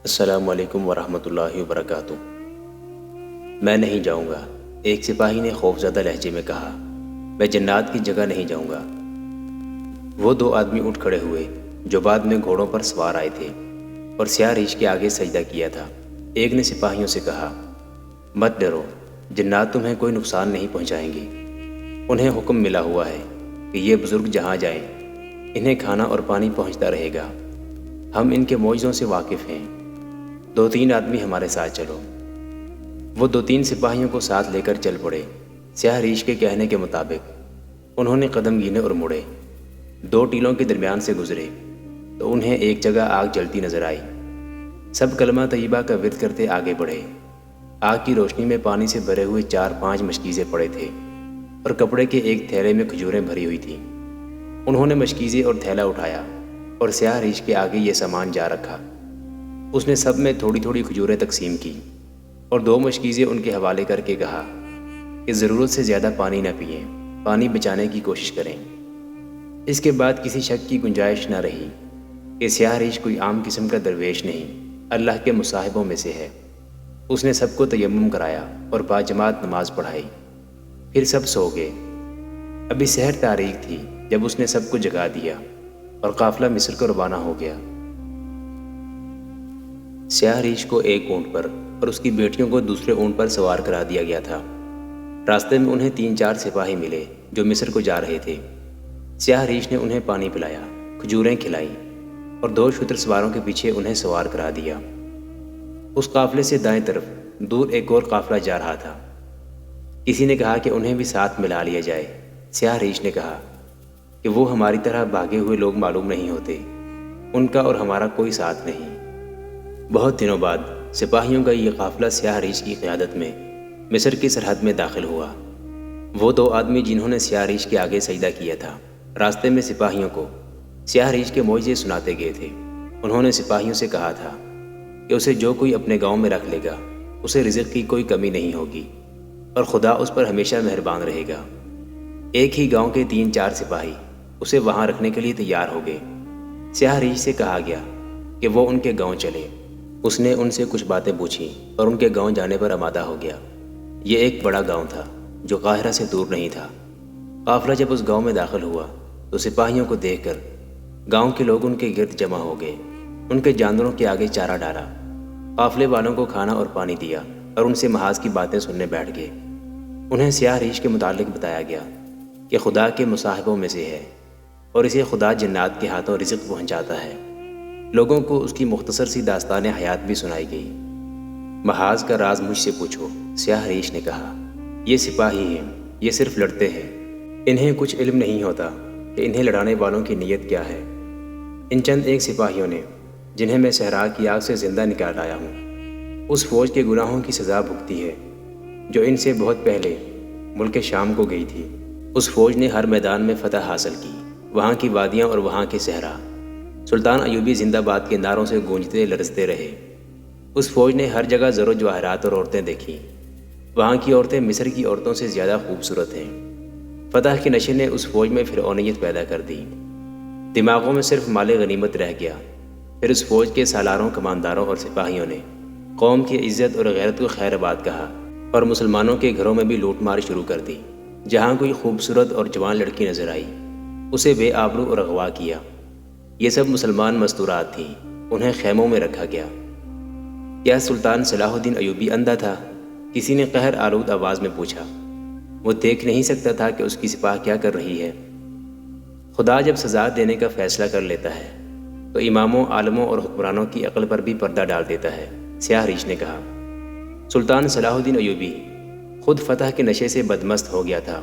السلام علیکم ورحمۃ اللہ وبرکاتہ۔ میں نہیں جاؤں گا، ایک سپاہی نے خوفزدہ لہجے میں کہا۔ میں جنات کی جگہ نہیں جاؤں گا۔ وہ دو آدمی اٹھ کھڑے ہوئے جو بعد میں گھوڑوں پر سوار آئے تھے اور سیاہ ریچھ کے آگے سجدہ کیا تھا۔ ایک نے سپاہیوں سے کہا، مت ڈرو، جنات تمہیں کوئی نقصان نہیں پہنچائیں گے۔ انہیں حکم ملا ہوا ہے کہ یہ بزرگ جہاں جائیں انہیں کھانا اور پانی پہنچتا رہے گا۔ ہم ان کے معجزوں سے واقف ہیں۔ دو تین آدمی ہمارے ساتھ چلو۔ وہ دو تین سپاہیوں کو ساتھ لے کر چل پڑے۔ سیاہ ریچھ کے کہنے کے مطابق انہوں نے قدم گینے اور مڑے، دو ٹیلوں کے درمیان سے گزرے تو انہیں ایک جگہ آگ جلتی نظر آئی۔ سب کلمہ طیبہ کا ورد کرتے آگے بڑھے۔ آگ کی روشنی میں پانی سے بھرے ہوئے 4-5 مشکیزے پڑے تھے اور کپڑے کے ایک تھیلے میں کھجوریں بھری ہوئی تھیں۔ انہوں نے مشکیزے اور تھیلا اٹھایا اور سیاہ ریچھ کے آگے یہ سامان جا رکھا۔ اس نے سب میں تھوڑی تھوڑی کھجوریں تقسیم کی اور 2 مشکیزیں ان کے حوالے کر کے کہا کہ ضرورت سے زیادہ پانی نہ پئیں، پانی بچانے کی کوشش کریں۔ اس کے بعد کسی شک کی گنجائش نہ رہی کہ سیاہ ریچھ کوئی عام قسم کا درویش نہیں، اللہ کے مصاحبوں میں سے ہے۔ اس نے سب کو تیمم کرایا اور باجماعت نماز پڑھائی، پھر سب سو گئے۔ ابھی سحر تاریک تھی جب اس نے سب کو جگا دیا اور قافلہ مصر کو روانہ ہو گیا۔ سیاہ ریچھ کو ایک اونٹ پر اور اس کی بیٹیوں کو دوسرے اونٹ پر سوار کرا دیا گیا تھا۔ راستے میں انہیں 3-4 سپاہی ملے جو مصر کو جا رہے تھے۔ سیاہ ریچھ نے انہیں پانی پلایا، کھجوریں کھلائیں اور 2 شتر سواروں کے پیچھے انہیں سوار کرا دیا۔ اس قافلے سے دائیں طرف دور ایک اور قافلہ جا رہا تھا۔ کسی نے کہا کہ انہیں بھی ساتھ ملا لیا جائے۔ سیاہ ریچھ نے کہا کہ وہ ہماری طرح بھاگے ہوئے لوگ معلوم نہیں ہوتے، ان کا اور ہمارا کوئی ساتھ نہیں۔ بہت دنوں بعد سپاہیوں کا یہ قافلہ سیاہ ریچھ کی قیادت میں مصر کی سرحد میں داخل ہوا۔ وہ 2 آدمی جنہوں نے سیاہ ریچھ کے آگے سجدہ کیا تھا، راستے میں سپاہیوں کو سیاہ ریچھ کے معجزے سناتے گئے تھے۔ انہوں نے سپاہیوں سے کہا تھا کہ اسے جو کوئی اپنے گاؤں میں رکھ لے گا اسے رزق کی کوئی کمی نہیں ہوگی اور خدا اس پر ہمیشہ مہربان رہے گا۔ ایک ہی گاؤں کے 3-4 سپاہی اسے وہاں رکھنے کے لیے تیار ہو گئے۔ سیاہ ریچھ سے کہا گیا کہ وہ ان کے گاؤں چلے۔ اس نے ان سے کچھ باتیں پوچھیں اور ان کے گاؤں جانے پر آمادہ ہو گیا۔ یہ ایک بڑا گاؤں تھا جو قاہرہ سے دور نہیں تھا۔ قافلہ جب اس گاؤں میں داخل ہوا تو سپاہیوں کو دیکھ کر گاؤں کے لوگ ان کے گرد جمع ہو گئے۔ ان کے جانوروں کے آگے چارہ ڈالا، قافلے والوں کو کھانا اور پانی دیا اور ان سے محاذ کی باتیں سننے بیٹھ گئے۔ انہیں سیاہ ریچھ کے متعلق بتایا گیا کہ خدا کے مصاحبوں میں سے ہے اور اسے خدا جنات کے ہاتھوں رزق پہنچاتا ہے۔ لوگوں کو اس کی مختصر سی داستان حیات بھی سنائی گئی۔ محاذ کا راز مجھ سے پوچھو، سیاہ ریچھ نے کہا۔ یہ سپاہی ہیں، یہ صرف لڑتے ہیں، انہیں کچھ علم نہیں ہوتا کہ انہیں لڑانے والوں کی نیت کیا ہے۔ ان چند ایک سپاہیوں نے جنہیں میں صحرا کی آگ سے زندہ نکال لایا ہوں، اس فوج کے گناہوں کی سزا بھگتی ہے جو ان سے بہت پہلے ملک شام کو گئی تھی۔ اس فوج نے ہر میدان میں فتح حاصل کی، وہاں کی وادیاں اور وہاں کے صحرا سلطان ایوبی زندہ باد کے نعروں سے گونجتے لرزتے رہے۔ اس فوج نے ہر جگہ زر و جواہرات اور عورتیں دیکھیں۔ وہاں کی عورتیں مصر کی عورتوں سے زیادہ خوبصورت ہیں۔ فتح کے نشے نے اس فوج میں فرعونیت پیدا کر دی۔ دماغوں میں صرف مال غنیمت رہ گیا۔ پھر اس فوج کے سالاروں، کمانداروں اور سپاہیوں نے قوم کی عزت اور غیرت کو خیر آباد کہا اور مسلمانوں کے گھروں میں بھی لوٹ مار شروع کر دی۔ جہاں کوئی خوبصورت اور جوان لڑکی نظر آئی اسے بے آبرو اور اغوا کیا۔ یہ سب مسلمان مستورات تھیں، انہیں خیموں میں رکھا گیا۔ کیا سلطان صلاح الدین ایوبی اندھا تھا؟ کسی نے قہر آلود آواز میں پوچھا۔ وہ دیکھ نہیں سکتا تھا کہ اس کی سپاہ کیا کر رہی ہے؟ خدا جب سزا دینے کا فیصلہ کر لیتا ہے تو اماموں، عالموں اور حکمرانوں کی عقل پر بھی پردہ ڈال دیتا ہے، سیاہ ریچھ نے کہا۔ سلطان صلاح الدین ایوبی خود فتح کے نشے سے بدمست ہو گیا تھا۔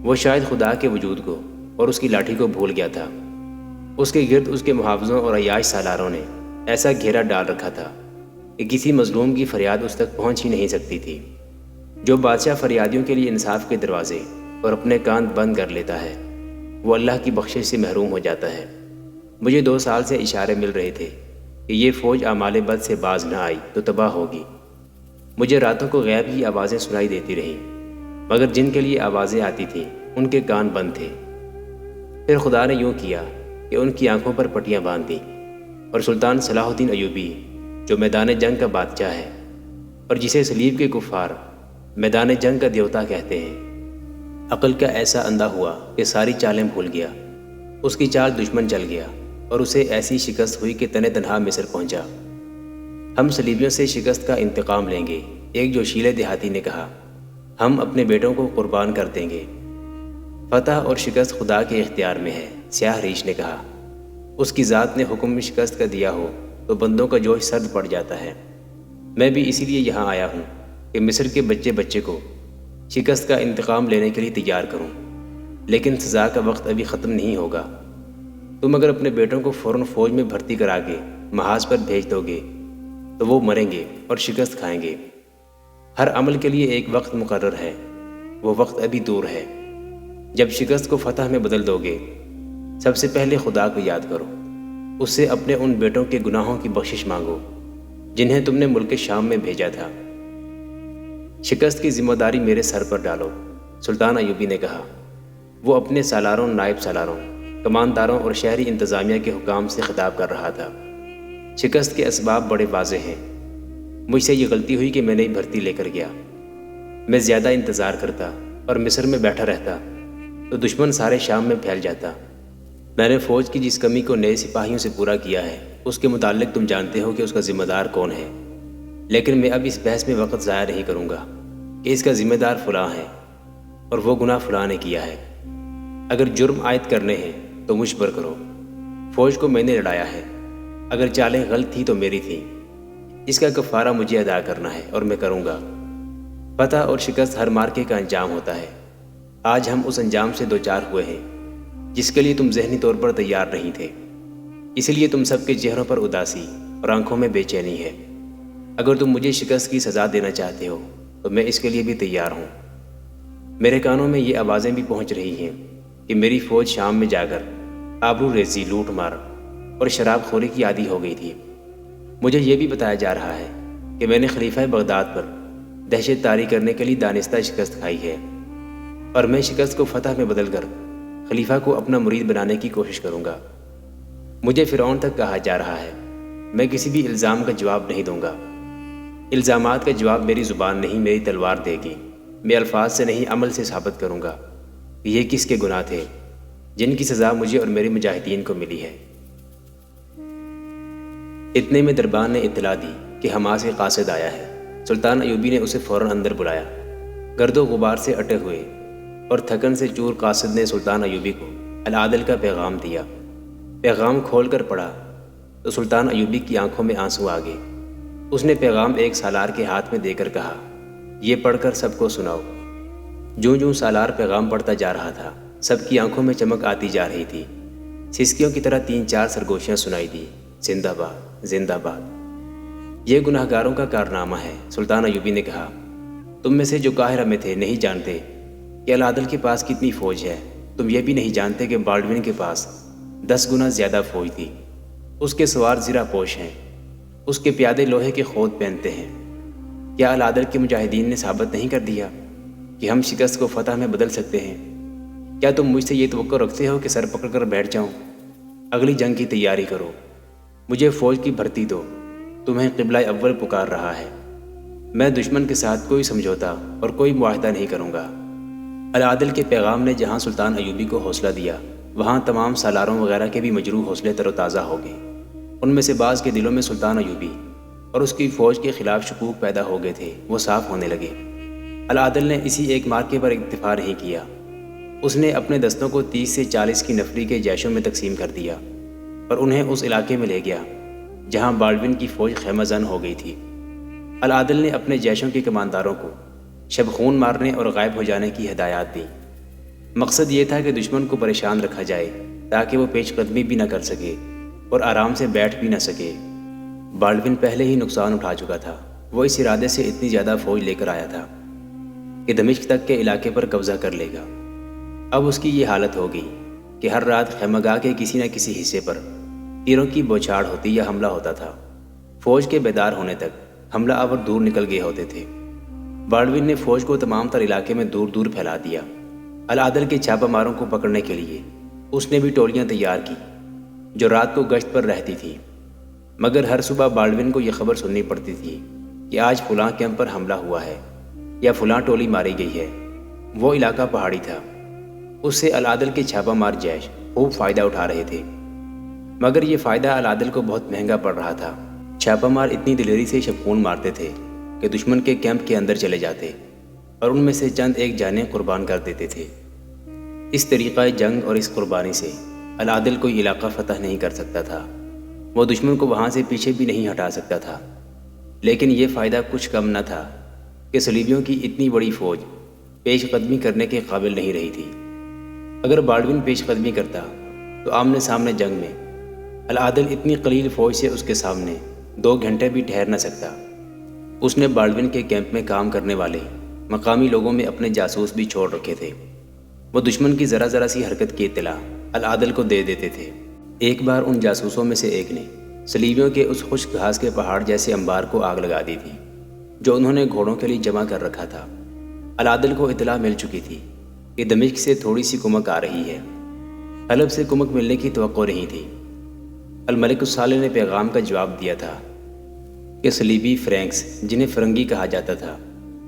وہ شاید خدا کے وجود کو اور اس کی لاٹھی کو بھول گیا تھا۔ اس کے گرد اس کے محافظوں اور عیاش سالاروں نے ایسا گھیرا ڈال رکھا تھا کہ کسی مظلوم کی فریاد اس تک پہنچ ہی نہیں سکتی تھی۔ جو بادشاہ فریادیوں کے لیے انصاف کے دروازے اور اپنے کان بند کر لیتا ہے وہ اللہ کی بخشش سے محروم ہو جاتا ہے۔ مجھے 2 سال سے اشارے مل رہے تھے کہ یہ فوج اعمال بد سے باز نہ آئی تو تباہ ہوگی۔ مجھے راتوں کو غیب کی آوازیں سنائی دیتی رہیں، مگر جن کے لیے آوازیں آتی تھیں ان کے کان بند تھے۔ پھر خدا نے یوں کیا کہ ان کی آنکھوں پر پٹیاں باندھ دیں اور سلطان صلاح الدین ایوبی جو میدان جنگ کا بادشاہ ہے اور جسے صلیب کے کفار میدان جنگ کا دیوتا کہتے ہیں۔ عقل کا ایسا اندھا ہوا کہ ساری چالیں بھول گیا۔ اس کی چال دشمن چل گیا اور اسے ایسی شکست ہوئی کہ تنے تنہا مصر پہنچا۔ ہم صلیبیوں سے شکست کا انتقام لیں گے، ایک جوشیلے دیہاتی نے کہا۔ ہم اپنے بیٹوں کو قربان کر دیں گے۔ فتح اور شکست خدا کے اختیار میں ہے، سیاہ ریش نے کہا۔ اس کی ذات نے حکم شکست کا دیا ہو تو بندوں کا جوش سرد پڑ جاتا ہے۔ میں بھی اسی لیے یہاں آیا ہوں کہ مصر کے بچے بچے کو شکست کا انتقام لینے کے لیے تیار کروں، لیکن سزا کا وقت ابھی ختم نہیں ہوگا۔ تم اگر اپنے بیٹوں کو فوراً فوج میں بھرتی کرا کے محاذ پر بھیج دو گے تو وہ مریں گے اور شکست کھائیں گے۔ ہر عمل کے لیے ایک وقت مقرر ہے، وہ وقت ابھی دور ہے۔ جب شکست کو فتح میں بدل دو گے، سب سے پہلے خدا کو یاد کرو، اس سے اپنے ان بیٹوں کے گناہوں کی بخشش مانگو جنہیں تم نے ملک شام میں بھیجا تھا۔ شکست کی ذمہ داری میرے سر پر ڈالو، سلطان ایوبی نے کہا۔ وہ اپنے سالاروں، نائب سالاروں، کمانداروں اور شہری انتظامیہ کے حکام سے خطاب کر رہا تھا۔ شکست کے اسباب بڑے واضح ہیں۔ مجھ سے یہ غلطی ہوئی کہ میں نے بھرتی لے کر گیا۔ میں زیادہ انتظار کرتا اور مصر میں بیٹھا رہتا تو دشمن سارے شام میں پھیل جاتا۔ میں نے فوج کی جس کمی کو نئے سپاہیوں سے پورا کیا ہے اس کے متعلق تم جانتے ہو کہ اس کا ذمہ دار کون ہے، لیکن میں اب اس بحث میں وقت ضائع نہیں کروں گا کہ اس کا ذمہ دار فلاں ہے اور وہ گناہ فلاں نے کیا ہے۔ اگر جرم عائد کرنے ہیں تو مجھ پر کرو۔ فوج کو میں نے لڑایا ہے، اگر چالیں غلط تھیں تو میری تھیں۔ اس کا کفارہ مجھے ادا کرنا ہے اور میں کروں گا۔ فتح اور شکست ہر مارکے کا انجام ہوتا ہے۔ آج ہم اس انجام سے دوچار ہوئے ہیں جس کے لیے تم ذہنی طور پر تیار نہیں تھے، اس لیے تم سب کے چہروں پر اداسی اور آنکھوں میں بے چینی ہے۔ اگر تم مجھے شکست کی سزا دینا چاہتے ہو تو میں اس کے لیے بھی تیار ہوں۔ میرے کانوں میں یہ آوازیں بھی پہنچ رہی ہیں کہ میری فوج شام میں جا کر آبرو ریزی، لوٹ مار اور شراب خوری کی عادی ہو گئی تھی۔ مجھے یہ بھی بتایا جا رہا ہے کہ میں نے خلیفہ بغداد پر دہشت طاری کرنے کے لیے دانستہ شکست کھائی ہے، اور میں شکست کو فتح میں بدل کر خلیفہ کو اپنا مرید بنانے کی کوشش کروں گا۔ مجھے فرعون تک کہا جا رہا ہے۔ میں کسی بھی الزام کا جواب نہیں دوں گا۔ الزامات کا جواب میری زبان نہیں، میری تلوار دے گی۔ میں الفاظ سے نہیں، عمل سے ثابت کروں گا کہ یہ کس کے گناہ تھے جن کی سزا مجھے اور میرے مجاہدین کو ملی ہے۔ اتنے میں دربان نے اطلاع دی کہ حماس سے قاصد آیا ہے۔ سلطان ایوبی نے اسے فوراً اندر بلایا۔ گرد و غبار سے اٹے ہوئے اور تھکن سے چور قاصد نے سلطان ایوبی کو العادل کا پیغام دیا۔ پیغام کھول کر پڑھا تو سلطان ایوبی کی آنکھوں میں آنسو آ گئے۔ اس نے پیغام ایک سالار کے ہاتھ میں دے کر کہا، یہ پڑھ کر سب کو سناؤ۔ جوں جوں سالار پیغام پڑھتا جا رہا تھا، سب کی آنکھوں میں چمک آتی جا رہی تھی۔ سسکیوں کی طرح 3-4 سرگوشیاں سنائی دی، زندہ باد، زندہ باد۔ یہ گناہ گاروں کا کارنامہ ہے، سلطان ایوبی نے کہا۔ تم میں سے جو قاہرہ میں تھے نہیں جانتے کہ العادل کے پاس کتنی فوج ہے۔ تم یہ بھی نہیں جانتے کہ بالڈوین کے پاس 10 گنا زیادہ فوج تھی۔ اس کے سوار زرہ پوش ہیں، اس کے پیادے لوہے کے خود پہنتے ہیں۔ کیا العادل کے مجاہدین نے ثابت نہیں کر دیا کہ ہم شکست کو فتح میں بدل سکتے ہیں؟ کیا تم مجھ سے یہ توقع رکھتے ہو کہ سر پکڑ کر بیٹھ جاؤں؟ اگلی جنگ کی تیاری کرو، مجھے فوج کی بھرتی دو، تمہیں قبلہ اول پکار رہا ہے۔ میں دشمن کے ساتھ کوئی سمجھوتا اور کوئی معاہدہ نہیں کروں گا۔ العادل کے پیغام نے جہاں سلطان ایوبی کو حوصلہ دیا، وہاں تمام سالاروں وغیرہ کے بھی مجروح حوصلے تر و تازہ ہو گئے۔ ان میں سے بعض کے دلوں میں سلطان ایوبی اور اس کی فوج کے خلاف شکوک پیدا ہو گئے تھے، وہ صاف ہونے لگے۔ العادل نے اسی ایک مارکے پر اکتفا نہیں کیا، اس نے اپنے دستوں کو 30 سے 40 کی نفری کے جیشوں میں تقسیم کر دیا اور انہیں اس علاقے میں لے گیا جہاں بالڈوین کی فوج خیمہ زن ہو گئی تھی۔ العادل نے اپنے جیشوں کے کمانداروں کو شب خون مارنے اور غائب ہو جانے کی ہدایات دی۔ مقصد یہ تھا کہ دشمن کو پریشان رکھا جائے تاکہ وہ پیش قدمی بھی نہ کر سکے اور آرام سے بیٹھ بھی نہ سکے۔ بالڈوین پہلے ہی نقصان اٹھا چکا تھا، وہ اس ارادے سے اتنی زیادہ فوج لے کر آیا تھا کہ دمشق تک کے علاقے پر قبضہ کر لے گا۔ اب اس کی یہ حالت ہو گئی کہ ہر رات خیمہ گاہ کے کسی نہ کسی حصے پر تیروں کی بوچھاڑ ہوتی یا حملہ ہوتا تھا۔ فوج کے بیدار ہونے تک حملہ آور دور نکل گئے ہوتے تھے۔ بالڈوین نے فوج کو تمام تر علاقے میں دور دور پھیلا دیا۔ العادل کے چھاپہ ماروں کو پکڑنے کے لیے اس نے بھی ٹولیاں تیار کی جو رات کو گشت پر رہتی تھیں۔ مگر ہر صبح بالڈون کو یہ خبر سننی پڑتی تھی کہ آج فلاں کیمپ پر حملہ ہوا ہے یا فلاں ٹولی ماری گئی ہے۔ وہ علاقہ پہاڑی تھا، اس سے العادل کے چھاپہ مار جیش خوب فائدہ اٹھا رہے تھے، مگر یہ فائدہ العادل کو بہت مہنگا پڑ رہا تھا۔ چھاپہ مار اتنی دلیری سے شبخون مارتے تھے کہ دشمن کے کیمپ کے اندر چلے جاتے اور ان میں سے چند ایک جانیں قربان کر دیتے تھے۔ اس طریقہ جنگ اور اس قربانی سے العادل کوئی علاقہ فتح نہیں کر سکتا تھا، وہ دشمن کو وہاں سے پیچھے بھی نہیں ہٹا سکتا تھا۔ لیکن یہ فائدہ کچھ کم نہ تھا کہ صلیبیوں کی اتنی بڑی فوج پیش قدمی کرنے کے قابل نہیں رہی تھی۔ اگر بالڈون پیش قدمی کرتا تو آمنے سامنے جنگ میں العادل اتنی قلیل فوج سے اس کے سامنے 2 گھنٹے بھی ٹھہر نہ سکتا۔ اس نے بالڈون کے کیمپ میں کام کرنے والے مقامی لوگوں میں اپنے جاسوس بھی چھوڑ رکھے تھے، وہ دشمن کی ذرا ذرا سی حرکت کی اطلاع العادل کو دے دیتے تھے۔ ایک بار ان جاسوسوں میں سے ایک نے صلیبیوں کے اس خشک گھاس کے پہاڑ جیسے انبار کو آگ لگا دی تھی جو انہوں نے گھوڑوں کے لیے جمع کر رکھا تھا۔ العادل کو اطلاع مل چکی تھی کہ دمشق سے تھوڑی سی کمک آ رہی ہے، حلب سے کمک ملنے کی توقع نہیں تھی۔ الملک الصالح نے پیغام کا جواب دیا تھا کہ صلیبی فرینکس، جنہیں فرنگی کہا جاتا تھا،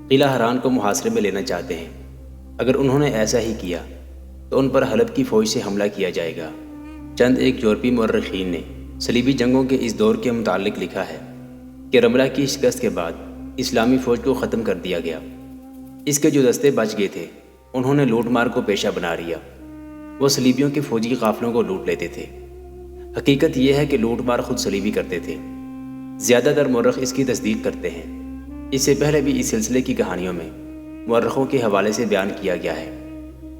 قلعہ حران کو محاصرے میں لینا چاہتے ہیں۔ اگر انہوں نے ایسا ہی کیا تو ان پر حلب کی فوج سے حملہ کیا جائے گا۔ چند ایک یورپی مورخین نے صلیبی جنگوں کے اس دور کے متعلق لکھا ہے کہ رملہ کی شکست کے بعد اسلامی فوج کو ختم کر دیا گیا۔ اس کے جو دستے بچ گئے تھے انہوں نے لوٹ مار کو پیشہ بنا لیا، وہ صلیبیوں کے فوجی قافلوں کو لوٹ لیتے تھے۔ حقیقت یہ ہے کہ لوٹ مار خود صلیبی کرتے تھے، زیادہ تر مورخ اس کی تصدیق کرتے ہیں۔ اس سے پہلے بھی اس سلسلے کی کہانیوں میں مورخوں کے حوالے سے بیان کیا گیا ہے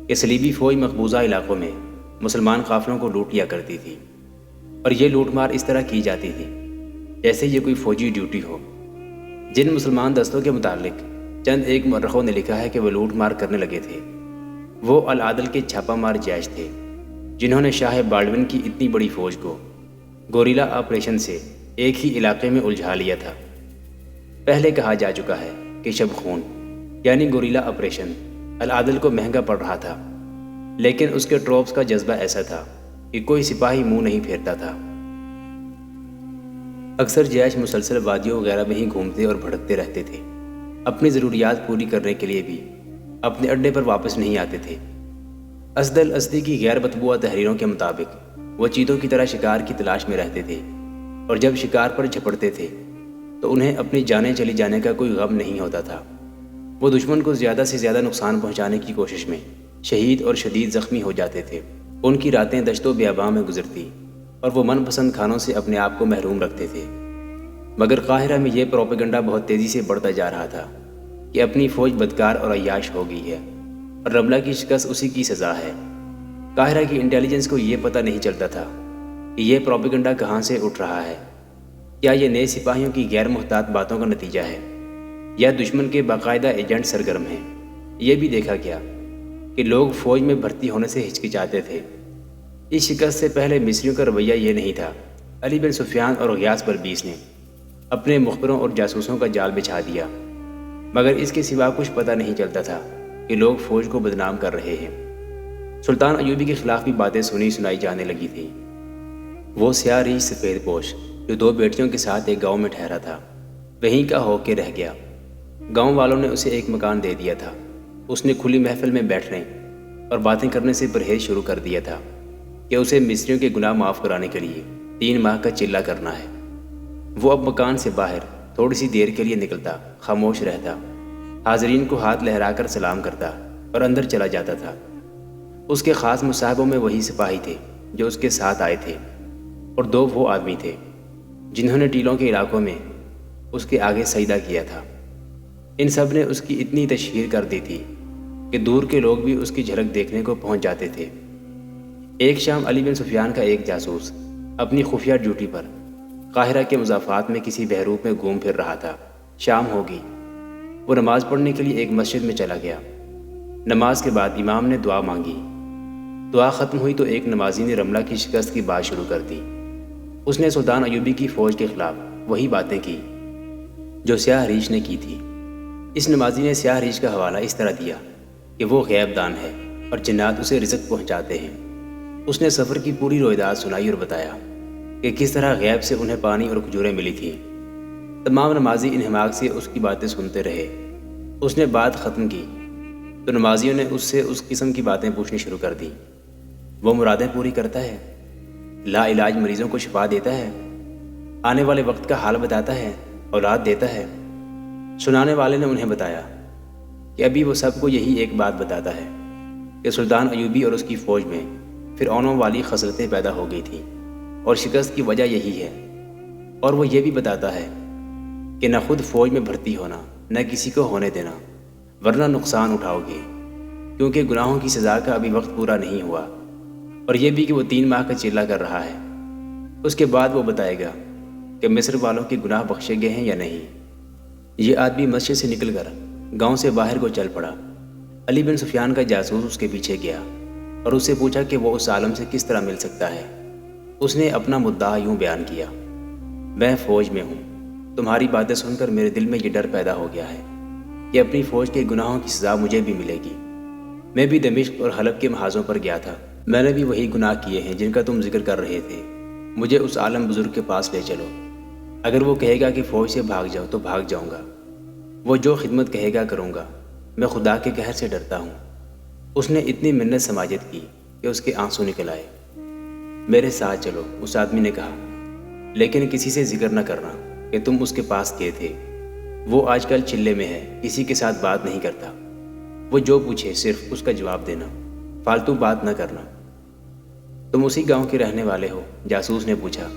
کہ صلیبی فوج مقبوضہ علاقوں میں مسلمان قافلوں کو لوٹ لیا کرتی تھی، اور یہ لوٹ مار اس طرح کی جاتی تھی جیسے یہ کوئی فوجی ڈیوٹی ہو۔ جن مسلمان دستوں کے متعلق چند ایک مورخوں نے لکھا ہے کہ وہ لوٹ مار کرنے لگے تھے، وہ العادل کے چھاپہ مار جیش تھے، جنہوں نے شاہ بالڈون کی اتنی بڑی فوج کو گوریلا آپریشن سے ایک ہی علاقے میں الجھا لیا تھا۔ پہلے کہا جا چکا ہے کہ شبخون یعنی گوریلا آپریشن العادل کو مہنگا پڑ رہا تھا، لیکن اس کے ٹروپس کا جذبہ ایسا تھا کہ کوئی سپاہی منہ نہیں پھیرتا تھا۔ اکثر جیش مسلسل وادیوں وغیرہ میں ہی گھومتے اور بھٹکتے رہتے تھے، اپنی ضروریات پوری کرنے کے لیے بھی اپنے اڈے پر واپس نہیں آتے تھے۔ اسد الاسدی کی غیر مطبوعہ تحریروں کے مطابق وہ چیتوں کی طرح شکار کی تلاش میں رہتے تھے، اور جب شکار پر جھپٹتے تھے تو انہیں اپنی جانیں چلی جانے کا کوئی غم نہیں ہوتا تھا۔ وہ دشمن کو زیادہ سے زیادہ نقصان پہنچانے کی کوشش میں شہید اور شدید زخمی ہو جاتے تھے۔ ان کی راتیں دشت و بیاباں میں گزرتی اور وہ من پسند کھانوں سے اپنے آپ کو محروم رکھتے تھے۔ مگر قاہرہ میں یہ پروپیگنڈا بہت تیزی سے بڑھتا جا رہا تھا کہ اپنی فوج بدکار اور عیاش ہو گئی ہے اور رملہ کی شکست اسی کی سزا ہے۔ قاہرہ کی انٹیلیجنس کو یہ پتہ نہیں چلتا تھا کہ یہ پروپیگنڈا کہاں سے اٹھ رہا ہے۔ کیا یہ نئے سپاہیوں کی غیر محتاط باتوں کا نتیجہ ہے یا دشمن کے باقاعدہ ایجنٹ سرگرم ہیں؟ یہ بھی دیکھا گیا کہ لوگ فوج میں بھرتی ہونے سے ہچکچاتے تھے۔ اس شکست سے پہلے مصریوں کا رویہ یہ نہیں تھا۔ علی بن سفیان اور غیاث بلبیس نے اپنے مخبروں اور جاسوسوں کا جال بچھا دیا، مگر اس کے سوا کچھ پتہ نہیں چلتا تھا کہ لوگ فوج کو بدنام کر رہے ہیں۔ سلطان ایوبی کے خلاف بھی باتیں سنائی جانے لگی تھیں۔ وہ سیاہ ریش سفید پوش جو 2 بیٹیوں کے ساتھ ایک گاؤں میں ٹھہرا تھا، وہیں کا ہو کے رہ گیا۔ گاؤں والوں نے اسے ایک مکان دے دیا تھا۔ اس نے کھلی محفل میں بیٹھنے اور باتیں کرنے سے پرہیز شروع کر دیا تھا کہ اسے مصریوں کے گناہ معاف کرانے کے لیے 3 ماہ کا چلہ کرنا ہے۔ وہ اب مکان سے باہر تھوڑی سی دیر کے لیے نکلتا، خاموش رہتا، حاضرین کو ہاتھ لہرا کر سلام کرتا اور اندر چلا جاتا تھا۔ اس کے خاص مصاحبوں میں وہی سپاہی تھے جو اس کے ساتھ آئے تھے، اور 2 وہ آدمی تھے جنہوں نے ٹیلوں کے علاقوں میں اس کے آگے سجدہ کیا تھا۔ ان سب نے اس کی اتنی تشہیر کر دی تھی کہ دور کے لوگ بھی اس کی جھلک دیکھنے کو پہنچ جاتے تھے۔ ایک شام علی بن سفیان کا ایک جاسوس اپنی خفیہ ڈیوٹی پر قاہرہ کے مضافات میں کسی بحروب میں گھوم پھر رہا تھا۔ شام ہوگی، وہ نماز پڑھنے کے لیے ایک مسجد میں چلا گیا۔ نماز کے بعد امام نے دعا مانگی۔ دعا ختم ہوئی تو ایک نمازی نے رملہ کی شکست کی بات شروع کر دی۔ اس نے سلطان ایوبی کی فوج کے خلاف وہی باتیں کی جو سیاہ ریش نے کی تھی۔ اس نمازی نے سیاہ ریش کا حوالہ اس طرح دیا کہ وہ غیب دان ہے اور جنات اسے رزق پہنچاتے ہیں۔ اس نے سفر کی پوری رویداد سنائی اور بتایا کہ کس طرح غیب سے انہیں پانی اور کھجوریں ملی تھیں۔ تمام نمازی انہماک سے اس کی باتیں سنتے رہے۔ اس نے بات ختم کی تو نمازیوں نے اس سے اس قسم کی باتیں پوچھنی شروع کر دیں۔ وہ مرادیں پوری کرتا ہے، لا علاج مریضوں کو شفا دیتا ہے، آنے والے وقت کا حال بتاتا ہے، اولاد دیتا ہے۔ سنانے والے نے انہیں بتایا کہ ابھی وہ سب کو یہی ایک بات بتاتا ہے کہ سلطان ایوبی اور اس کی فوج میں فرعونوں والی خصلتیں پیدا ہو گئی تھیں اور شکست کی وجہ یہی ہے، اور وہ یہ بھی بتاتا ہے کہ نہ خود فوج میں بھرتی ہونا، نہ کسی کو ہونے دینا، ورنہ نقصان اٹھاؤ گے، کیونکہ گناہوں کی سزا کا ابھی وقت پورا نہیں ہوا، اور یہ بھی کہ وہ 3 ماہ کا چلہ کر رہا ہے۔ اس کے بعد وہ بتائے گا کہ مصر والوں کے گناہ بخشے گئے ہیں یا نہیں۔ یہ آدمی مسجد سے نکل کر گاؤں سے باہر کو چل پڑا۔ علی بن سفیان کا جاسوس اس کے پیچھے گیا اور اس سے پوچھا کہ وہ اس عالم سے کس طرح مل سکتا ہے۔ اس نے اپنا مدعا یوں بیان کیا: میں فوج میں ہوں، تمہاری باتیں سن کر میرے دل میں یہ ڈر پیدا ہو گیا ہے کہ اپنی فوج کے گناہوں کی سزا مجھے بھی ملے گی۔ میں بھی دمشق اور حلب کے محاذوں پر گیا تھا، میں نے بھی وہی گناہ کیے ہیں جن کا تم ذکر کر رہے تھے۔ مجھے اس عالم بزرگ کے پاس لے چلو، اگر وہ کہے گا کہ فوج سے بھاگ جاؤ تو بھاگ جاؤں گا، وہ جو خدمت کہے گا کروں گا، میں خدا کے قہر سے ڈرتا ہوں۔ اس نے اتنی منت سماجت کی کہ اس کے آنسو نکل آئے۔ میرے ساتھ چلو، اس آدمی نے کہا، لیکن کسی سے ذکر نہ کرنا کہ تم اس کے پاس گئے تھے۔ وہ آج کل چلے میں ہے، کسی کے ساتھ بات نہیں کرتا۔ وہ جو پوچھے صرف اس کا جواب دینا، فالتو بات نہ کرنا۔ تم اسی گاؤں کے رہنے والے ہو؟ جاسوس نے پوچھا۔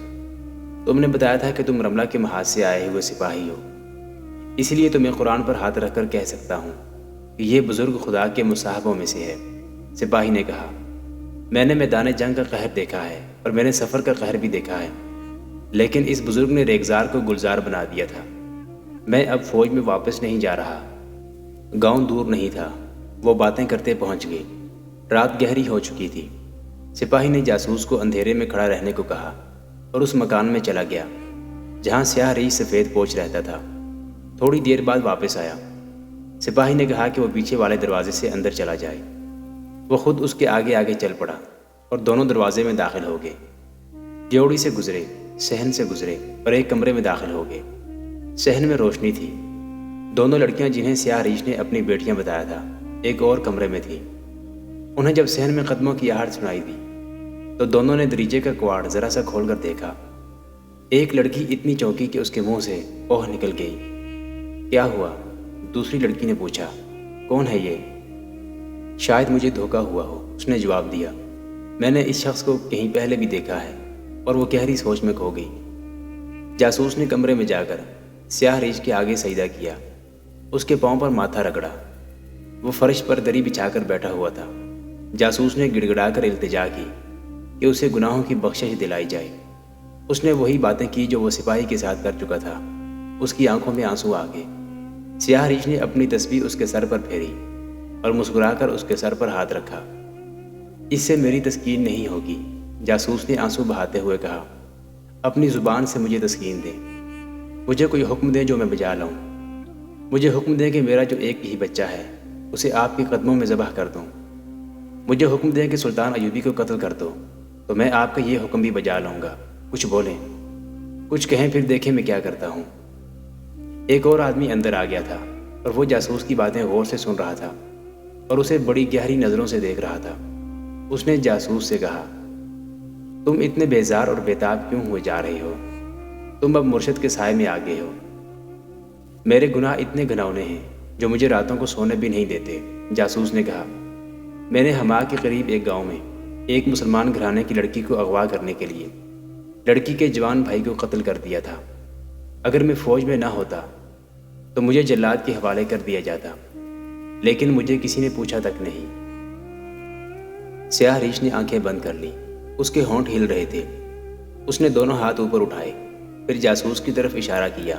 تم نے بتایا تھا کہ تم رملہ کے محاذ سے آئے ہوئے سپاہی ہو، اس لیے تمہیں قرآن پر ہاتھ رکھ کر کہہ سکتا ہوں کہ یہ بزرگ خدا کے مصاحبوں میں سے ہے۔ سپاہی نے کہا، میں نے میدان جنگ کا قہر دیکھا ہے اور میں نے سفر کا قہر بھی دیکھا ہے، لیکن اس بزرگ نے ریگزار کو گلزار بنا دیا تھا۔ میں اب فوج میں واپس نہیں جا رہا۔ گاؤں دور نہیں تھا، وہ باتیں کرتے پہنچ گئے۔ رات گہری ہو چکی تھی۔ سپاہی نے جاسوس کو اندھیرے میں کھڑا رہنے کو کہا اور اس مکان میں چلا گیا جہاں سیاہ ریش سفید پوش رہتا تھا۔ تھوڑی دیر بعد واپس آیا۔ سپاہی نے کہا کہ وہ پیچھے والے دروازے سے اندر چلا جائے۔ وہ خود اس کے آگے آگے چل پڑا اور دونوں دروازے میں داخل ہو گئے۔ ڈیوڑی سے گزرے، صحن سے گزرے اور ایک کمرے میں داخل ہو گئے۔ صحن میں روشنی تھی۔ دونوں لڑکیاں جنہیں سیاہ ریش نے اپنی بیٹیاں بتایا تھا ایک اور کمرے میں تھیں۔ انہیں جب صحن میں قدموں کی آہٹ سنائی دی تو دونوں نے دریچے کا کواڑ ذرا سا کھول کر دیکھا۔ ایک لڑکی اتنی چونکی کہ اس کے منہ سے اوہ نکل گئی۔ کیا ہوا؟ دوسری لڑکی نے پوچھا۔ کون ہے یہ؟ شاید مجھے دھوکا ہوا ہو، اس نے جواب دیا۔ میں نے اس شخص کو کہیں پہلے بھی دیکھا ہے، اور وہ گہری سوچ میں کھو گئی۔ جاسوس نے کمرے میں جا کر سیاہ ریش کے آگے سجدہ کیا، اس کے پاؤں پر ماتھا رگڑا۔ وہ فرش پر دری بچھا کر بیٹھا ہوا تھا۔ جاسوس نے گڑ گڑا کر التجا کی کہ اسے گناہوں کی بخشش دلائی جائے۔ اس نے وہی باتیں کی جو وہ سپاہی کے ساتھ کر چکا تھا۔ اس کی آنکھوں میں آنسو آ گئے۔ سیاہ ریش نے اپنی تسبیح اس کے سر پر پھیری اور مسکرا کر اس کے سر پر ہاتھ رکھا۔ اس سے میری تسکین نہیں ہوگی، جاسوس نے آنسو بہاتے ہوئے کہا۔ اپنی زبان سے مجھے تسکین دیں، مجھے کوئی حکم دیں جو میں بجا لاؤں۔ مجھے حکم دیں کہ میرا جو ایک ہی بچہ ہے اسے آپ کے قدموں میں ذبح کر دوں۔ مجھے حکم دیں کہ سلطان ایوبی کو قتل کر دو، تو میں آپ کا یہ حکم بھی بجا لاؤں گا۔ کچھ بولیں، کچھ کہیں، پھر دیکھیں میں کیا کرتا ہوں۔ ایک اور آدمی اندر آ گیا تھا اور وہ جاسوس کی باتیں غور سے سن رہا تھا اور اسے بڑی گہری نظروں سے دیکھ رہا تھا۔ اس نے جاسوس سے کہا، تم اتنے بیزار اور بیتاب کیوں ہوئے جا رہے ہو؟ تم اب مرشد کے سائے میں آ گئے ہو۔ میرے گناہ اتنے گھناؤنے ہیں جو مجھے راتوں کو سونے بھی نہیں دیتے۔ جاسوس نے کہا، میں نے ہما کے قریب ایک گاؤں میں ایک مسلمان گھرانے کی لڑکی کو اغوا کرنے کے لیے لڑکی کے جوان بھائی کو قتل کر دیا تھا۔ اگر میں فوج میں نہ ہوتا تو مجھے جلاد کے حوالے کر دیا جاتا، لیکن مجھے کسی نے پوچھا تک نہیں۔ سیاہ ریش نے آنکھیں بند کر لیں، اس کے ہونٹ ہل رہے تھے۔ اس نے دونوں ہاتھ اوپر اٹھائے، پھر جاسوس کی طرف اشارہ کیا۔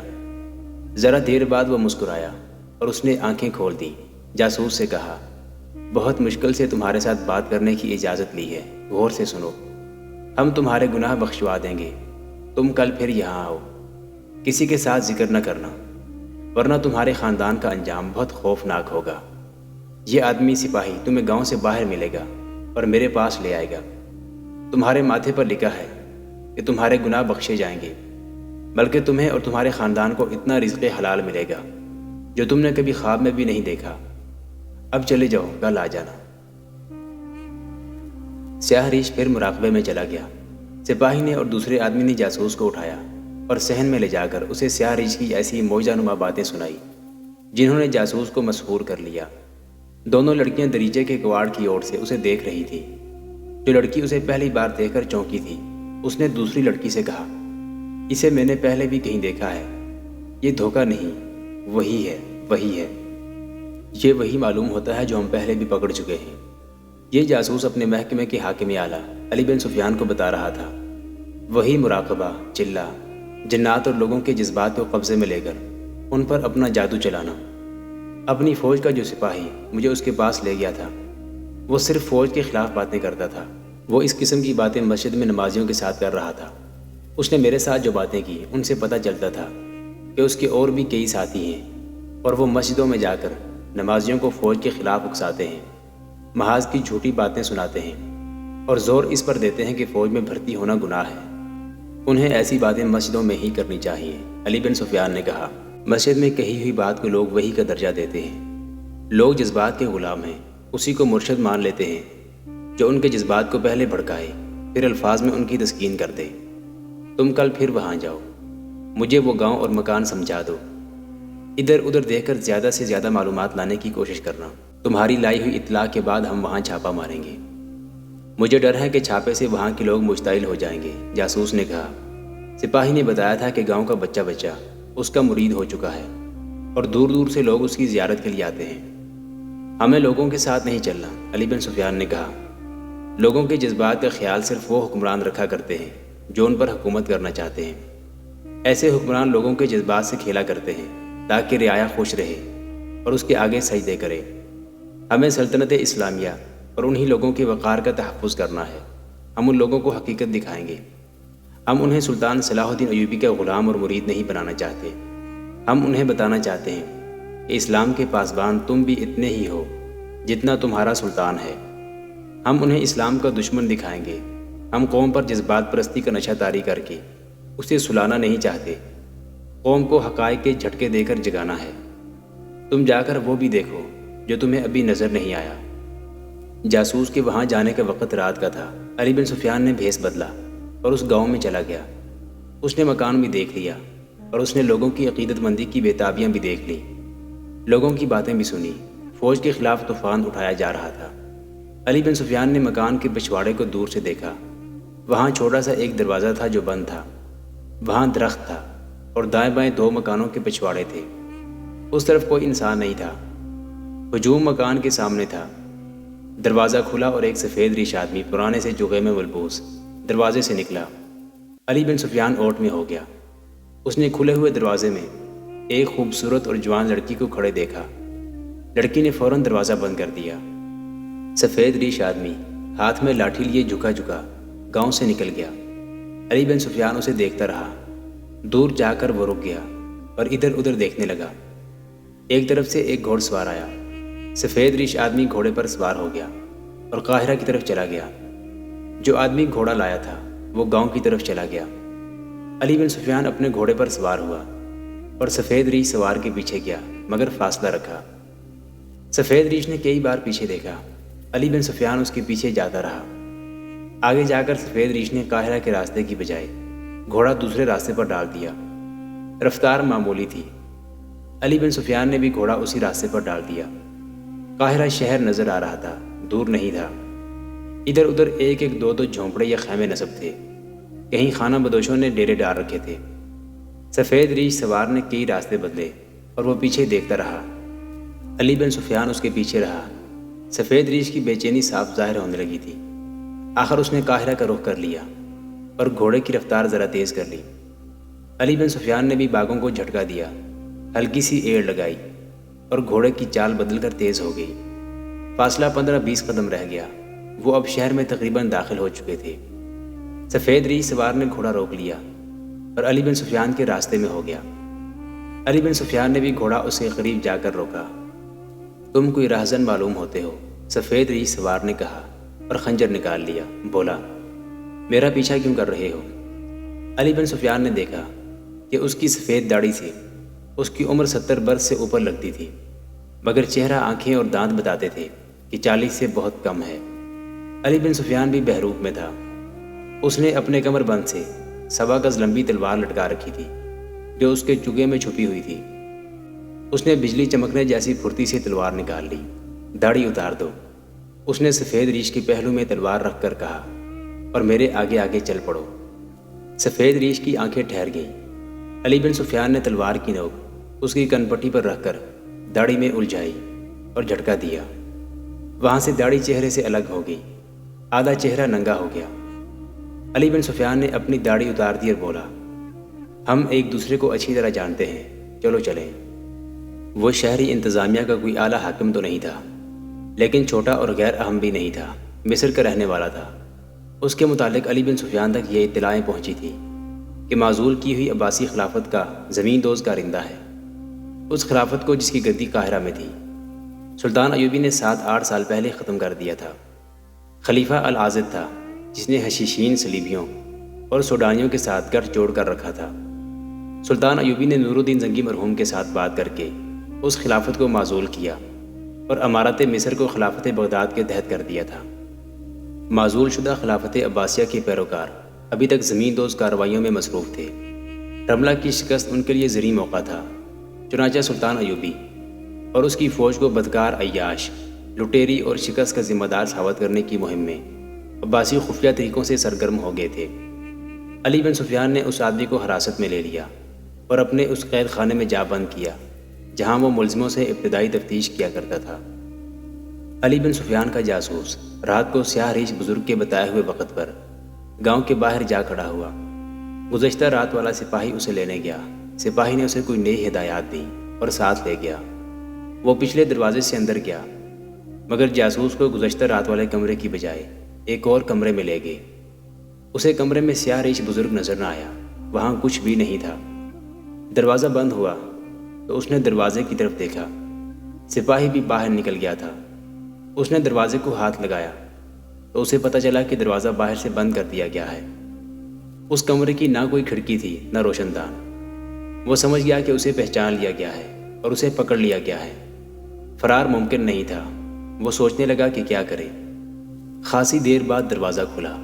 ذرا دیر بعد وہ مسکرایا اور اس نے آنکھیں کھول دیں۔ جاسوس سے کہا، بہت مشکل سے تمہارے ساتھ بات کرنے کی اجازت لی ہے، غور سے سنو۔ ہم تمہارے گناہ بخشوا دیں گے، تم کل پھر یہاں آؤ۔ کسی کے ساتھ ذکر نہ کرنا، ورنہ تمہارے خاندان کا انجام بہت خوفناک ہوگا۔ یہ آدمی سپاہی تمہیں گاؤں سے باہر ملے گا اور میرے پاس لے آئے گا۔ تمہارے ماتھے پر لکھا ہے کہ تمہارے گناہ بخشے جائیں گے، بلکہ تمہیں اور تمہارے خاندان کو اتنا رزق حلال ملے گا جو تم نے کبھی خواب میں بھی نہیں دیکھا۔ اب چلے جاؤ، کل آ جانا۔ سیاہ ریچھ پھر مراقبے میں چلا گیا۔ سپاہی نے اور دوسرے آدمی نے جاسوس کو اٹھایا اور صحن میں لے جا کر اسے سیاہ ریچھ کی ایسی معجزہ نما باتیں سنائی جنہوں نے جاسوس کو مسحور کر لیا۔ دونوں لڑکیاں دریچے کے کواڑ کی اوٹ سے اسے دیکھ رہی تھی۔ جو لڑکی اسے پہلی بار دیکھ کر چونکی تھی، اس نے دوسری لڑکی سے کہا، اسے میں نے پہلے بھی کہیں دیکھا ہے، یہ دھوکہ نہیں، وہی ہے، وہی ہے۔ یہ وہی معلوم ہوتا ہے جو ہم پہلے بھی پکڑ چکے ہیں۔ یہ جاسوس اپنے محکمے کے حاکم اعلیٰ علی بن سفیان کو بتا رہا تھا۔ وہی مراقبہ، چلہ، جنات اور لوگوں کے جذبات کو قبضے میں لے کر ان پر اپنا جادو چلانا۔ اپنی فوج کا جو سپاہی مجھے اس کے پاس لے گیا تھا، وہ صرف فوج کے خلاف باتیں کرتا تھا۔ وہ اس قسم کی باتیں مسجد میں نمازیوں کے ساتھ کر رہا تھا۔ اس نے میرے ساتھ جو باتیں کی ان سے پتہ چلتا تھا کہ اس کے اور بھی کئی ساتھی ہیں، اور وہ مسجدوں میں جا کر نمازیوں کو فوج کے خلاف اکساتے ہیں، محاذ کی جھوٹی باتیں سناتے ہیں اور زور اس پر دیتے ہیں کہ فوج میں بھرتی ہونا گناہ ہے۔ انہیں ایسی باتیں مسجدوں میں ہی کرنی چاہیے۔ علی بن سفیان نے کہا، مسجد میں کہی ہوئی بات کو لوگ وحی کا درجہ دیتے ہیں۔ لوگ جذبات کے غلام ہیں، اسی کو مرشد مان لیتے ہیں جو ان کے جذبات کو پہلے بھڑکائے، پھر الفاظ میں ان کی تسکین کر دے۔ تم کل پھر وہاں جاؤ، مجھے وہ گاؤں اور مکان سمجھا دو۔ ادھر ادھر دیکھ کر زیادہ سے زیادہ معلومات لانے کی کوشش کرنا۔ تمہاری لائی ہوئی اطلاع کے بعد ہم وہاں چھاپا ماریں گے۔ مجھے ڈر ہے کہ چھاپے سے وہاں کے لوگ مشتعل ہو جائیں گے، جاسوس نے کہا۔ سپاہی نے بتایا تھا کہ گاؤں کا بچہ بچہ اس کا مرید ہو چکا ہے اور دور دور سے لوگ اس کی زیارت کے لیے آتے ہیں۔ ہمیں لوگوں کے ساتھ نہیں چلنا، علی بن سفیان نے کہا۔ لوگوں کے جذبات کا خیال صرف وہ حکمران رکھا کرتے ہیں جو ان پر حکومت کرنا چاہتے ہیں۔ ایسے حکمران لوگوں کے جذبات سے کھیلا کرتے ہیں تاکہ رعایا خوش رہے اور اس کے آگے سجدے کرے۔ ہمیں سلطنت اسلامیہ اور انہی لوگوں کے وقار کا تحفظ کرنا ہے۔ ہم ان لوگوں کو حقیقت دکھائیں گے۔ ہم انہیں سلطان صلاح الدین ایوبی کا غلام اور مرید نہیں بنانا چاہتے۔ ہم انہیں بتانا چاہتے ہیں کہ اسلام کے پاسبان تم بھی اتنے ہی ہو جتنا تمہارا سلطان ہے۔ ہم انہیں اسلام کا دشمن دکھائیں گے۔ ہم قوم پر جذبات پرستی کا نشہ طاری کر کے اسے سلانا نہیں چاہتے، قوم کو حقائق کے جھٹکے دے کر جگانا ہے۔ تم جا کر وہ بھی دیکھو جو تمہیں ابھی نظر نہیں آیا۔ جاسوس کے وہاں جانے کا وقت رات کا تھا۔ علی بن سفیان نے بھیس بدلا اور اس گاؤں میں چلا گیا۔ اس نے مکان بھی دیکھ لیا اور اس نے لوگوں کی عقیدت مندی کی بےتابیاں بھی دیکھ لی، لوگوں کی باتیں بھی سنی۔ فوج کے خلاف طوفان اٹھایا جا رہا تھا۔ علی بن سفیان نے مکان کے پچھواڑے کو دور سے دیکھا۔ وہاں چھوٹا سا ایک دروازہ تھا جو بند تھا۔ وہاں درخت تھا اور دائیں بائیں دو مکانوں کے پچھواڑے تھے۔ اس طرف کوئی انسان نہیں تھا۔ ہجوم مکان کے سامنے تھا۔ دروازہ کھلا اور ایک سفید ریش آدمی پرانے سے جوغے میں ملبوس دروازے سے نکلا۔ علی بن سفیان اوٹ میں ہو گیا۔ اس نے کھلے ہوئے دروازے میں ایک خوبصورت اور جوان لڑکی کو کھڑے دیکھا۔ لڑکی نے فوراً دروازہ بند کر دیا۔ سفید ریش آدمی ہاتھ میں لاٹھی لیے جھکا جھکا گاؤں سے نکل گیا۔ علی بن سفیان اسے دیکھتا رہا۔ دور جا کر وہ رک گیا اور ادھر ادھر دیکھنے لگا۔ ایک طرف سے ایک گھوڑ سوار آیا۔ سفید ریش آدمی گھوڑے پر سوار ہو گیا اور قاہرہ کی طرف چلا گیا۔ جو آدمی گھوڑا لایا تھا وہ گاؤں کی طرف چلا گیا۔ علی بن سفیان اپنے گھوڑے پر سوار ہوا اور سفید ریش سوار کے پیچھے گیا، مگر فاصلہ رکھا۔ سفید ریش نے کئی بار پیچھے دیکھا۔ علی بن سفیان اس کے پیچھے جاتا رہا۔ آگے جا کر سفید ریش نے قاہرہ کے راستے کی بجائے گھوڑا دوسرے راستے پر ڈال دیا۔ رفتار معمولی تھی۔ علی بن سفیان نے بھی گھوڑا اسی راستے پر ڈال دیا۔ قاہرہ شہر نظر آ رہا تھا، دور نہیں تھا۔ ادھر ادھر ایک ایک دو دو جھونپڑے یا خیمے نصب تھے۔ کہیں خانہ بدوشوں نے ڈیرے ڈال رکھے تھے۔ سفید ریش سوار نے کئی راستے بدلے اور وہ پیچھے دیکھتا رہا۔ علی بن سفیان اس کے پیچھے رہا۔ سفید ریش کی بے چینی صاف ظاہر ہونے لگی تھی۔ آخر اس نے قاہرہ کا رخ کر لیا اور گھوڑے کی رفتار ذرا تیز کر لی۔ علی بن سفیان نے بھی باغوں کو جھٹکا دیا، ہلکی سی ایڑ لگائی اور گھوڑے کی چال بدل کر تیز ہو گئی۔ فاصلہ 15-20 قدم رہ گیا۔ وہ اب شہر میں تقریباً داخل ہو چکے تھے۔ سفید ریش سوار نے گھوڑا روک لیا اور علی بن سفیان کے راستے میں ہو گیا۔ علی بن سفیان نے بھی گھوڑا اس کے قریب جا کر روکا۔ تم کوئی راہزن معلوم ہوتے ہو، سفید ریش سوار نے کہا اور خنجر نکال لیا۔ بولا، میرا پیچھا کیوں کر رہے ہو؟ علی بن سفیان نے دیکھا کہ اس کی سفید داڑھی سے اس کی عمر 70 برس سے اوپر لگتی تھی، مگر چہرہ، آنکھیں اور دانت بتاتے تھے کہ 40 سے بہت کم ہے۔ علی بن سفیان بھی بہروپ میں تھا۔ اس نے اپنے کمر بند سے 1.25 گز لمبی تلوار لٹکا رکھی تھی جو اس کے چگے میں چھپی ہوئی تھی۔ اس نے بجلی چمکنے جیسی پھرتی سے تلوار نکال لی۔ داڑھی اتار دو، اس نے سفید ریش کے پہلو میں تلوار رکھ کر کہا، اور میرے آگے آگے چل پڑو۔ سفید ریش کی آنکھیں ٹھہر گئیں۔ علی بن سفیان نے تلوار کی نوک اس کی کن پٹی پر رکھ کر داڑھی میں الجھائی اور جھٹکا دیا۔ وہاں سے داڑھی چہرے سے الگ ہو گئی، آدھا چہرہ ننگا ہو گیا۔ علی بن سفیان نے اپنی داڑھی اتار دی اور بولا، ہم ایک دوسرے کو اچھی طرح جانتے ہیں، چلو چلیں۔ وہ شہری انتظامیہ کا کوئی اعلیٰ حاکم تو نہیں تھا، لیکن چھوٹا اور غیر اہم بھی نہیں تھا، مصر کا رہنے والا تھا۔ اس کے متعلق علی بن سفیان تک یہ اطلاعیں پہنچی تھیں کہ معزول کی ہوئی عباسی خلافت کا زمین دوز کارندہ ہے، اس خلافت کو جس کی گدی قاہرہ میں تھی سلطان ایوبی نے 7-8 سال پہلے ختم کر دیا تھا۔ خلیفہ العاضد تھا جس نے حشیشین، صلیبیوں اور سوڈانیوں کے ساتھ گٹھ جوڑ کر رکھا تھا۔ سلطان ایوبی نے نور الدین زنگی مرحوم کے ساتھ بات کر کے اس خلافت کو معزول کیا اور امارت مصر کو خلافت بغداد کے تحت کر دیا تھا۔ معزول شدہ خلافت عباسیہ کے پیروکار ابھی تک زمین دوز کارروائیوں میں مصروف تھے۔ رملہ کی شکست ان کے لیے زرعی موقع تھا، چنانچہ سلطان ایوبی اور اس کی فوج کو بدکار، عیاش، لٹیری اور شکست کا ذمہ دار ثابت کرنے کی مہم میں عباسی خفیہ طریقوں سے سرگرم ہو گئے تھے۔ علی بن سفیان نے اس آدمی کو حراست میں لے لیا اور اپنے اس قید خانے میں جا بند کیا جہاں وہ ملزموں سے ابتدائی تفتیش کیا کرتا تھا۔ علی بن سفیان کا جاسوس رات کو سیاہ ریش بزرگ کے بتائے ہوئے وقت پر گاؤں کے باہر جا کھڑا ہوا۔ گزشتہ رات والا سپاہی اسے لینے گیا۔ سپاہی نے اسے کوئی نئی ہدایات دی اور ساتھ لے گیا۔ وہ پچھلے دروازے سے اندر گیا، مگر جاسوس کو گزشتہ رات والے کمرے کی بجائے ایک اور کمرے میں لے گئے۔ اسے کمرے میں سیاہ ریش بزرگ نظر نہ آیا، وہاں کچھ بھی نہیں تھا۔ دروازہ بند ہوا تو اس نے دروازے کی طرف دیکھا، سپاہی بھی باہر نکل گیا تھا۔ اس نے دروازے کو ہاتھ لگایا تو اسے پتہ چلا کہ دروازہ باہر سے بند کر دیا گیا ہے۔ اس کمرے کی نہ کوئی کھڑکی تھی نہ روشن دان۔ وہ سمجھ گیا کہ اسے پہچان لیا گیا ہے اور اسے پکڑ لیا گیا ہے۔ فرار ممکن نہیں تھا۔ وہ سوچنے لگا کہ کیا کرے۔ خاصی دیر بعد دروازہ کھلا۔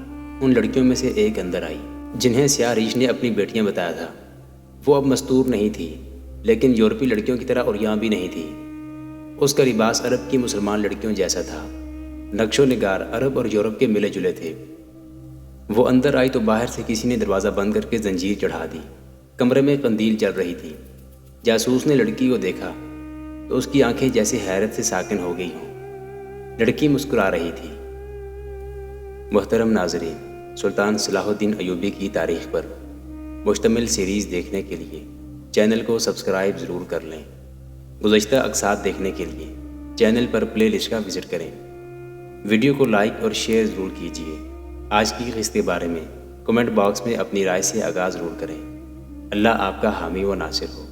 ان لڑکیوں میں سے ایک اندر آئی جنہیں سیاہ ریش نے اپنی بیٹیاں بتایا تھا۔ وہ اب مستور نہیں تھی، لیکن یورپی لڑکیوں کی طرح عریاں بھی نہیں تھی۔ اس کا لباس عرب کی مسلمان لڑکیوں جیسا تھا، نقش و نگار عرب اور یورپ کے ملے جلے تھے۔ وہ اندر آئی تو باہر سے کسی نے دروازہ بند کر کے زنجیر چڑھا دی۔ کمرے میں قندیل جل رہی تھی۔ جاسوس نے لڑکی کو دیکھا تو اس کی آنکھیں جیسے حیرت سے ساکن ہو گئی ہوں۔ لڑکی مسکرا رہی تھی۔ محترم ناظرین، سلطان صلاح الدین ایوبی کی تاریخ پر مشتمل سیریز دیکھنے کے لیے چینل کو سبسکرائب ضرور کر لیں۔ گزشتہ اقساط دیکھنے کے لیے چینل پر پلے لسٹ کا وزٹ کریں۔ ویڈیو کو لائک اور شیئر ضرور کیجیے۔ آج کی قسط کے بارے میں کمنٹ باکس میں اپنی رائے سے آگاہ ضرور کریں۔ اللہ آپ کا حامی و ناصر ہو۔